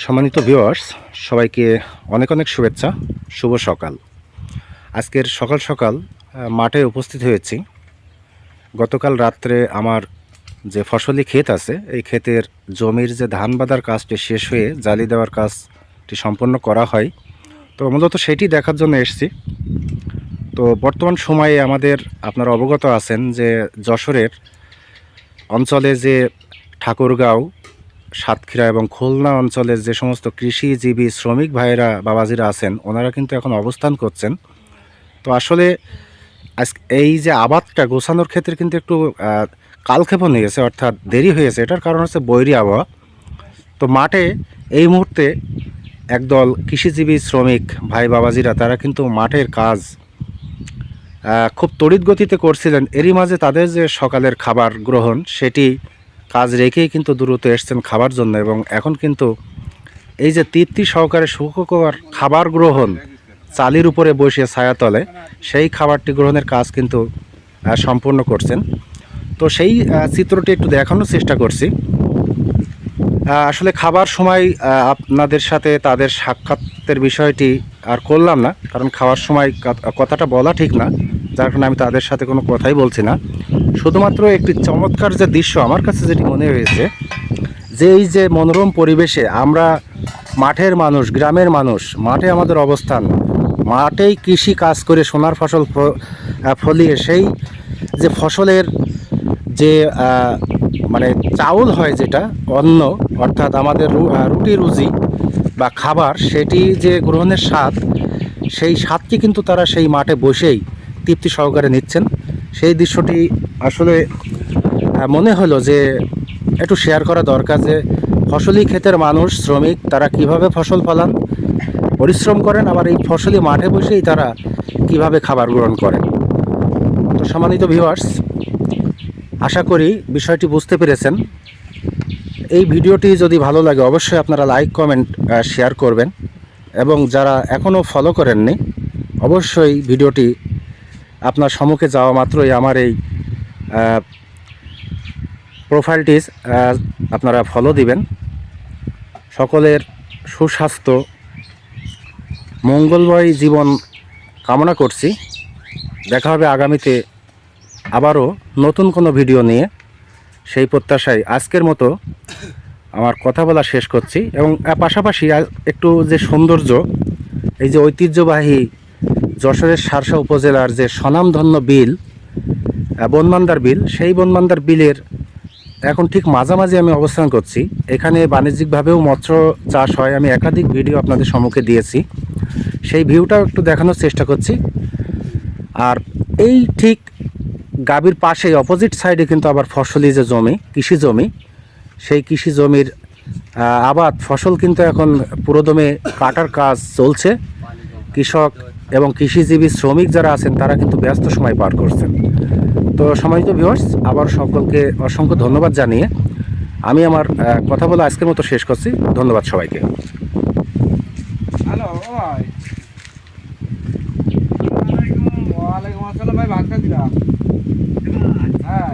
সম্মানিত ভিউয়ার্স, সবাইকে অনেক অনেক শুভেচ্ছা। শুভ সকাল। আজকের সকাল সকাল মাঠে উপস্থিত হয়েছি। গতকাল রাত্রে আমার যে ফসলি ক্ষেত আছে, এই ক্ষেতের জমির যে ধান বাঁধার কাজটি শেষ হয়ে জালি দেওয়ার কাজটি সম্পন্ন করা হয়। তো মূলত সেটি দেখার জন্য এসেছি। তো বর্তমান সময়ে আমাদের আপনারা অবগত আছেন যে যশোরের অঞ্চলে যে ঠাকুরগাঁও, সাতক্ষীরা এবং খুলনা অঞ্চলের যে সমস্ত কৃষিজীবী শ্রমিক ভাইয়েরা বাবাজিরা আছেন, ওনারা কিন্তু এখন অবস্থান করছেন। তো আসলে এই যে আবাদটা গোছানোর ক্ষেত্রে কিন্তু একটু কালক্ষেপণ হয়েছে, অর্থাৎ দেরি হয়েছে। এটার কারণ হচ্ছে বৈরী আবহাওয়া। তো মাঠে এই মুহূর্তে একদল কৃষিজীবী শ্রমিক ভাই বাবাজিরা তারা কিন্তু মাঠের কাজ খুব তড়িৎ গতিতে করছিলেন। এরই মাঝে তাদের যে সকালের খাবার গ্রহণ, সেটি কাজ রেখেই কিন্তু দ্রুত এসছেন খাবার জন্য। এবং এখন কিন্তু এই যে তৃপ্তি সহকারে সুখকর খাবার গ্রহণ, চালির উপরে বসে ছায়াতলে সেই খাবারটি গ্রহণের কাজ কিন্তু সম্পূর্ণ করছেন। তো সেই চিত্রটি একটু দেখানোর চেষ্টা করছি। আসলে খাবার সময় আপনাদের সাথে তাদের সাক্ষাতের বিষয়টি আর করলাম না, কারণ খাওয়ার সময় কথাটা বলা ঠিক না, যার কারণে আমি তাদের সাথে কোনো কথাই বলছি না। শুধুমাত্র একটি চমৎকার যে দৃশ্য আমার কাছে যেটি মনে হয়েছে, যে এই যে মনোরম পরিবেশে আমরা মাঠের মানুষ, গ্রামের মানুষ, মাঠে আমাদের অবস্থান, মাঠেই কৃষি কাজ করে সোনার ফসল ফলিয়ে সেই যে ফসলের যে মানে চাউল হয়, যেটা অন্ন, অর্থাৎ আমাদের রুটি রুজি বা খাবার, সেটি যে গ্রহণের স্বাদ, সেই স্বাদটি কিন্তু তারা সেই মাঠে বসেই তৃপ্তি সহকারে নিচ্ছেন। সেই দৃশ্যটি আসলে মনে হলো যে একটু শেয়ার করা দরকার, যে ফসলি ক্ষেতের মানুষ, শ্রমিক, তারা কিভাবে ফসল ফলান, পরিশ্রম করেন, আবার এই ফসলি মাঠে বসেই তারা কিভাবে খাবার গ্রহণ করেন। তো সম্মানিত ভিউয়ার্স, আশা করি বিষয়টি বুঝতে পেরেছেন। এই ভিডিওটি যদি ভালো লাগে অবশ্যই আপনারা লাইক, কমেন্ট, শেয়ার করবেন। এবং যারা এখনও ফলো করেননি, অবশ্যই ভিডিওটি আপনার সম্মুখে যাওয়া মাত্রই আমার এই প্রোফাইলটি আপনারা ফলো দিবেন। সকলের সুস্বাস্থ্য, মঙ্গলময় জীবন কামনা করছি। দেখা হবে আগামীতে আবারও নতুন কোনো ভিডিও নিয়ে। সেই প্রত্যাশায় আজকের মতো আমার কথা বলা শেষ করছি। এবং পাশাপাশি একটু যে সৌন্দর্য, এই যে ঐতিহ্যবাহী যশোরের শার্শা উপজেলার যে স্বনামধন্য বিল, বনমান্দার বিল, সেই বনমান্দার বিলের এখন ঠিক মাঝামাঝি আমি অবস্থান করছি। এখানে বাণিজ্যিকভাবেও মৎস্য চাষ হয়। আমি একাধিক ভিডিও আপনাদের সম্মুখে দিয়েছি, সেই ভিউটাও একটু দেখানোর চেষ্টা করছি। আর এই ঠিক গাবির পাশেই অপোজিট সাইডে কিন্তু আবার ফসলি যে জমি, কৃষি জমি, সেই কৃষি জমির আবাদ ফসল কিন্তু এখন পুরোদমে কাটার কাজ চলছে। কৃষক এবং কৃষিজীবী শ্রমিক যারা আছেন তারা কিন্তু ব্যস্ত সময় পার করছেন। তো সম্মানিত ভিউয়ার্স, আবার সকলকে অসংখ্য ধন্যবাদ জানিয়ে আমি আমার কথা বলে আজকের মতো শেষ করছি। ধন্যবাদ সবাইকে। হ্যালো ভাই, ওয়ালাইকুম আসসালাম ভাই, ভাগটা দিলা? হ্যাঁ।